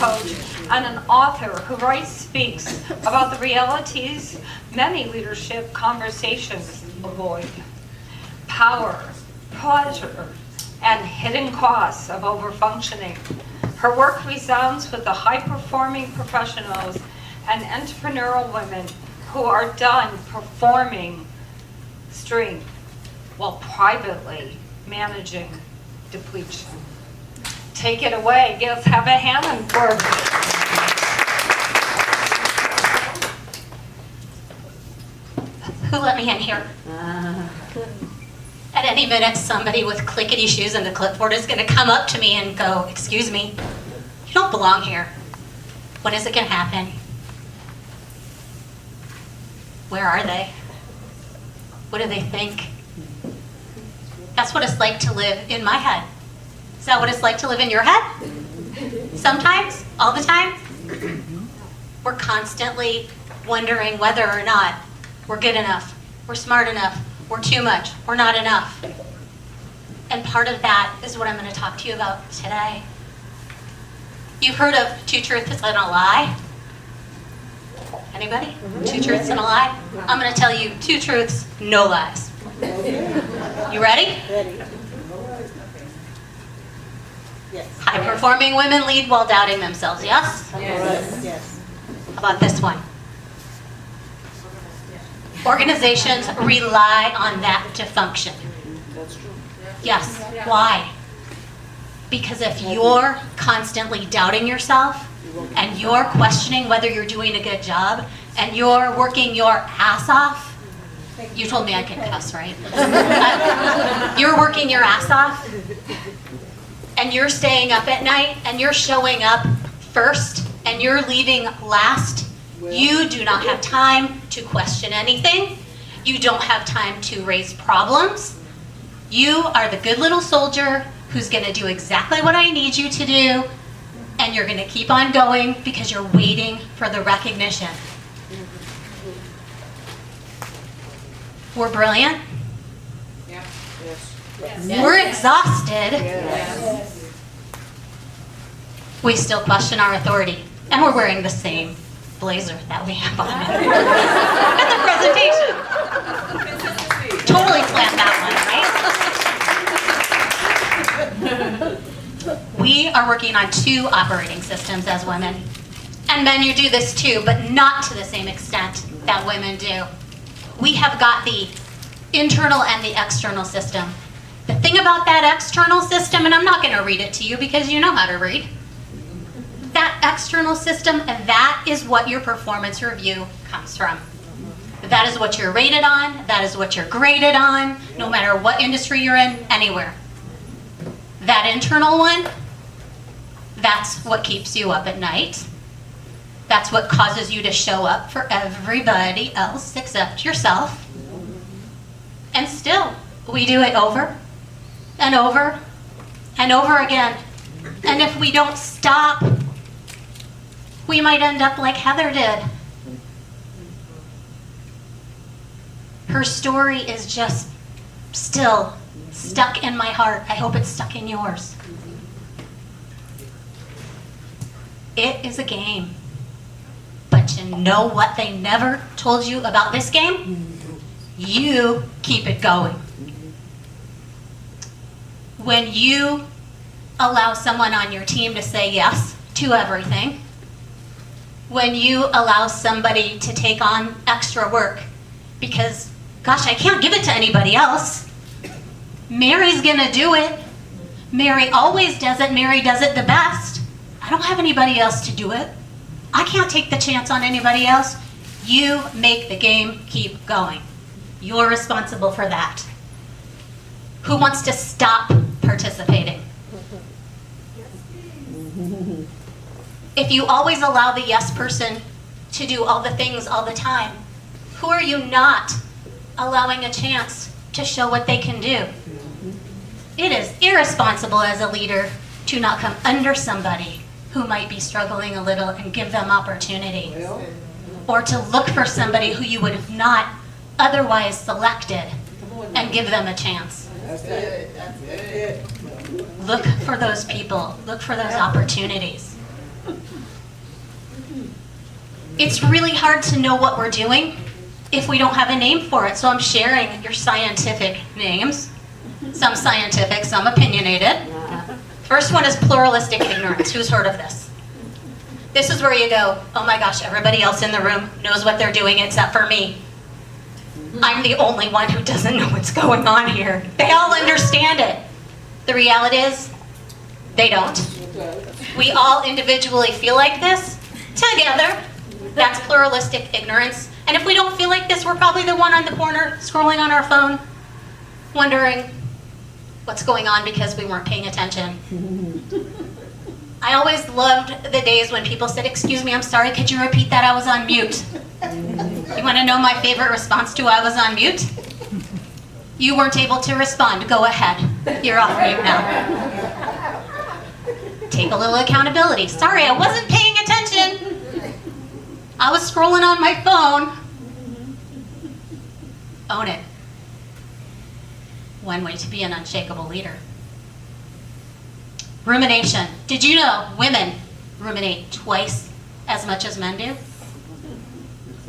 coach, and an author who speaks about the realities many leadership conversations avoid. Power, pleasure, and hidden costs of overfunctioning. Her work resounds with the high-performing professionals and entrepreneurial women who are done performing strength while privately managing depletion. Take it away. Let's have a hand for Who let me in here? At any minute, somebody with clickety shoes and a clipboard is going to come up to me and go, "Excuse me, you don't belong here. When is it going to happen? Where are they? What do they think?" That's what it's like to live in my head. Is that what it's like to live in your head? Sometimes? All the time? We're constantly wondering whether or not we're good enough, we're smart enough, we're too much, we're not enough. And part of that is what I'm going to talk to you about today. You've heard of 2 truths and a lie? Anybody? 2 truths and a lie? I'm going to tell you 2 truths, no lies. You ready? Ready. Yes. High-performing women lead while doubting themselves, yes? Yes. Yes. How about this one? Organizations rely on that to function. That's true. Yes. Why? Because if you're constantly doubting yourself and you're questioning whether you're doing a good job and you're working your ass off, you told me I could cuss, right? You're working your ass off and you're staying up at night and you're showing up first and you're leaving last. You do not have time to question anything. You don't have time to raise problems. You are the good little soldier who's going to do exactly what I need you to do, and you're going to keep on going because you're waiting for the recognition. We're brilliant. Yeah. Yes. We're exhausted. Yes. We still question our authority, and we're wearing the same blazer that we have on at the presentation. Totally planned that one, right? We are working on 2 operating systems as women. And men, you do this too, but not to the same extent that women do. We have got the internal and the external system. The thing about that external system, and I'm not going to read it to you because you know how to read, that external system, that is what your performance review comes from. That is what you're rated on, that is what you're graded on, no matter what industry you're in, anywhere. That internal one, that's what keeps you up at night. That's what causes you to show up for everybody else except yourself. And still, we do it over and over and over again. And if we don't stop, we might end up like Heather did. Her story is just still stuck in my heart. I hope it's stuck in yours. It is a game. But you know what they never told you about this game? You keep it going. When you allow someone on your team to say yes to everything, when you allow somebody to take on extra work because, gosh, I can't give it to anybody else. Mary's gonna do it. Mary always does it. Mary does it the best. I don't have anybody else to do it. I can't take the chance on anybody else. You make the game keep going. You're responsible for that. Who wants to stop participating? If you always allow the yes person to do all the things all the time, who are you not allowing a chance to show what they can do? It is irresponsible as a leader to not come under somebody who might be struggling a little and give them opportunity. Or to look for somebody who you would have not otherwise selected and give them a chance. That's it. That's it. Look for those people. Look for those opportunities. It's really hard to know what we're doing if we don't have a name for it. So I'm sharing your scientific names. Some scientific, some opinionated. First one is pluralistic ignorance. Who's heard of this? This is where you go, oh my gosh, everybody else in the room knows what they're doing except for me. I'm the only one who doesn't know what's going on here. They all understand it. The reality is, they don't. We all individually feel like this together. That's pluralistic ignorance. And if we don't feel like this, we're probably the one on the corner scrolling on our phone, wondering what's going on because we weren't paying attention. I always loved the days when people said, excuse me, I'm sorry, could you repeat that? I was on mute. You want to know my favorite response to I was on mute? You weren't able to respond. Go ahead. You're off mute now. Take a little accountability. Sorry, I wasn't paying attention. I was scrolling on my phone. Own it. One way to be an unshakable leader. Rumination. Did you know women ruminate twice as much as men do?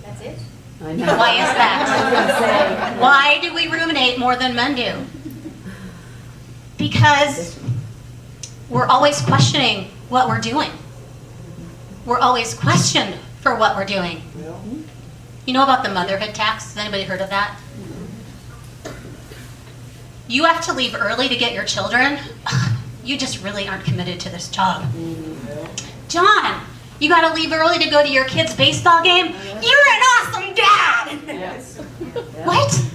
That's it? Why is that? Why do we ruminate more than men do? Because we're always questioning what we're doing. We're always questioned for what we're doing. You know about the motherhood tax? Has anybody heard of that? You have to leave early to get your children. You just really aren't committed to this job. John, you got to leave early to go to your kid's baseball game? You're an awesome dad! Yes. What?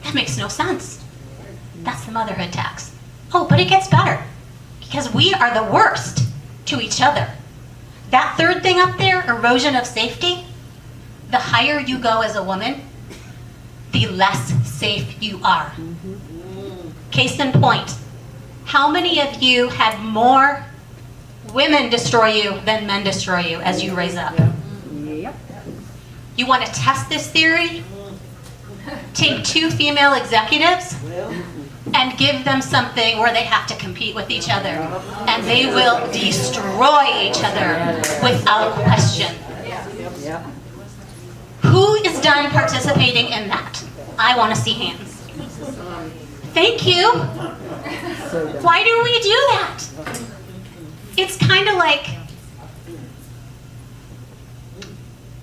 That makes no sense. That's the motherhood tax. Oh, but it gets better. Because we are the worst to each other. That third thing up there, erosion of safety, the higher you go as a woman, the less safe you are. Case in point, how many of you had more women destroy you than men destroy you as you raise up? Yep. You want to test this theory? Take 2 female executives and give them something where they have to compete with each other. And they will destroy each other without question. Yep. Who is done participating in that? I want to see hands. Thank you. Why do we do that? It's kind of like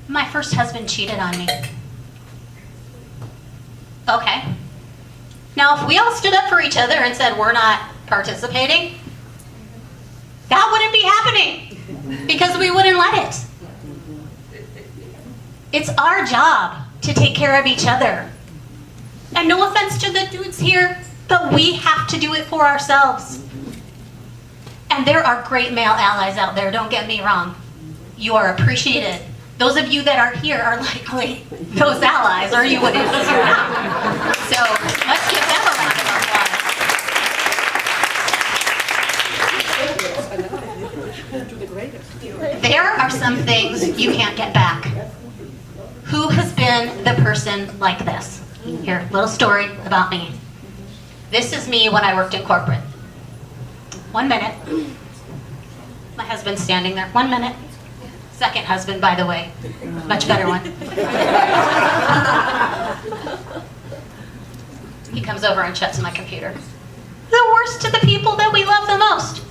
my first husband cheated on me. Okay. Now, if we all stood up for each other and said we're not participating, that wouldn't be happening because we wouldn't let it. It's our job to take care of each other. And no offense to the dudes here, but we have to do it for ourselves. And there are great male allies out there, don't get me wrong. You are appreciated. Those of you that are here are likely those allies, or you wouldn't be here now. So let's give them a round of applause. There are some things you can't get back. Who has been the person like this? Here, little story about me. This is me when I worked in corporate. 1 minute. My husband's standing there. 1 minute. Second husband, by the way. Much better one. He comes over and shuts my computer. The worst to the people that we love the most.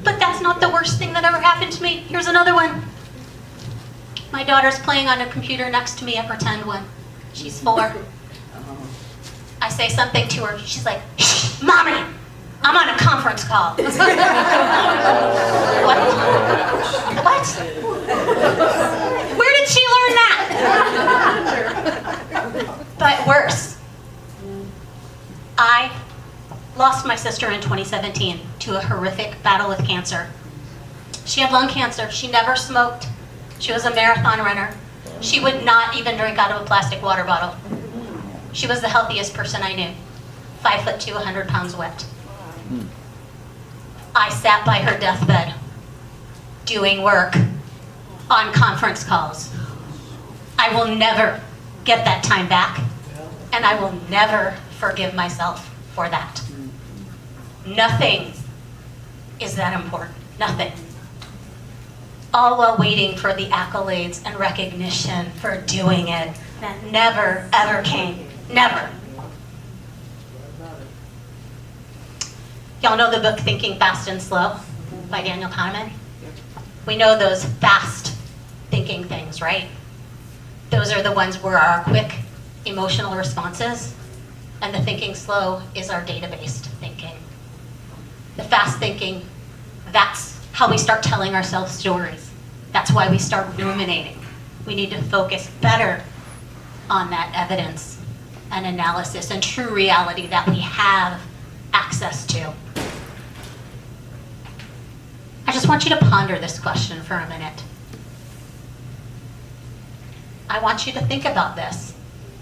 But that's not the worst thing that ever happened to me. Here's another one. My daughter's playing on a computer next to me, a pretend one. She's 4. I say something to her. She's like, "Shh, Mommy, I'm on a conference call." What? What? Where did she learn that? But worse, I lost my sister in 2017 to a horrific battle with cancer. She had lung cancer. She never smoked. She was a marathon runner. She would not even drink out of a plastic water bottle. She was the healthiest person I knew. 5'2", 100 pounds wet. I sat by her deathbed, doing work on conference calls. I will never get that time back, and I will never forgive myself for that. Nothing is that important? Nothing. All while waiting for the accolades and recognition for doing it that never, ever came. Never. Y'all know the book Thinking Fast and Slow by Daniel Kahneman? We know those fast thinking things, right? Those are the ones where our quick emotional responses, and the thinking slow is our data-based thinking. The fast thinking, that's how we start telling ourselves stories. That's why we start ruminating. We need to focus better on that evidence and analysis and true reality that we have access to. I just want you to ponder this question for a minute. I want you to think about this.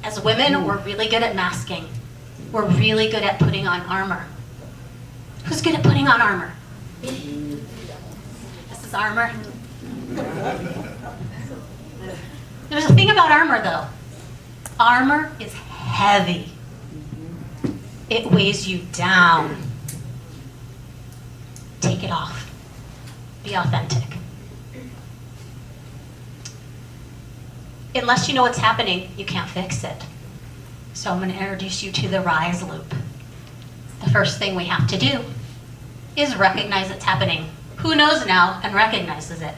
As women, we're really good at masking. We're really good at putting on armor. Who's good at putting on armor? This is armor. There's a thing about armor, though. Armor is heavy. It weighs you down. Take it off. Be authentic. Unless you know what's happening, you can't fix it. So I'm going to introduce you to the rise loop. The first thing we have to do is recognize it's happening. Who knows now and recognizes it?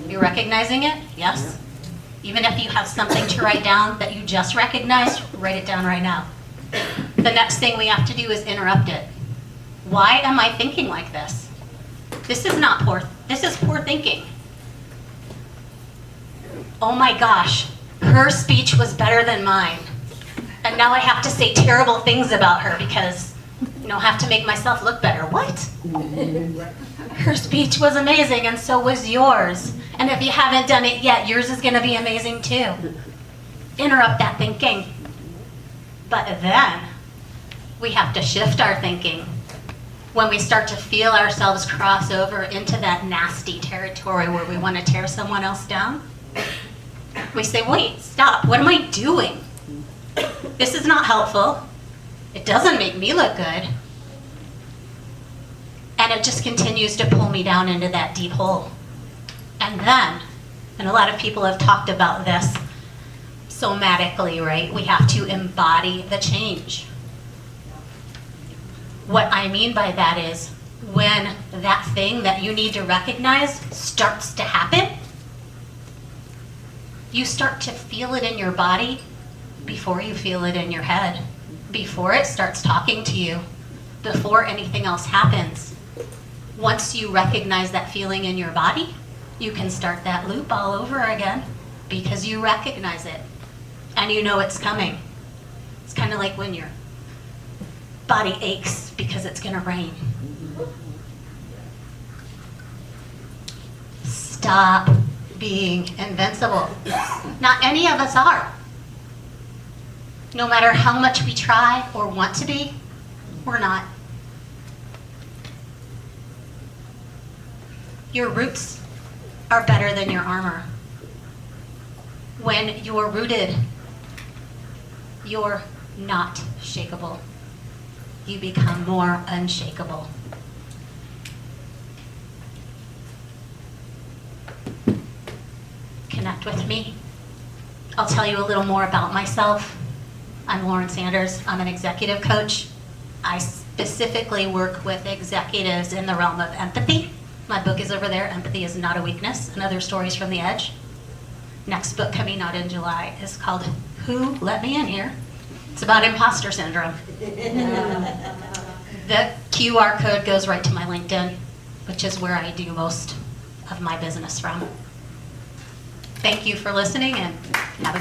You recognizing it? Yes? Even if you have something to write down that you just recognized, write it down right now. The next thing we have to do is interrupt it. Why am I thinking like this? This is not poor, this is poor thinking. Oh my gosh, her speech was better than mine. And now I have to say terrible things about her because, I have to make myself look better. What? Her speech was amazing and so was yours. And if you haven't done it yet, yours is going to be amazing too. Interrupt that thinking. But then we have to shift our thinking. When we start to feel ourselves cross over into that nasty territory where we want to tear someone else down, we say, wait, stop, what am I doing? This is not helpful. It doesn't make me look good. And it just continues to pull me down into that deep hole. And then, and a lot of people have talked about this somatically, right? We have to embody the change. What I mean by that is when that thing that you need to recognize starts to happen, you start to feel it in your body before you feel it in your head, before it starts talking to you, before anything else happens. Once you recognize that feeling in your body, you can start that loop all over again because you recognize it and you know it's coming. It's kind of like when your body aches because it's going to rain. Stop being invincible. Not any of us are. No matter how much we try or want to be, we're not. Your roots are better than your armor. When you're rooted, you're not shakeable. You become more unshakable. Connect with me. I'll tell you a little more about myself. I'm Loren Sanders. I'm an executive coach. I specifically work with executives in the realm of empathy. My book is over there, Empathy is Not a Weakness, and Other Stories from the Edge. Next book coming out in July is called Who Let Me In Here? It's about imposter syndrome. The QR code goes right to my LinkedIn, which is where I do most of my business from. Thank you for listening and have a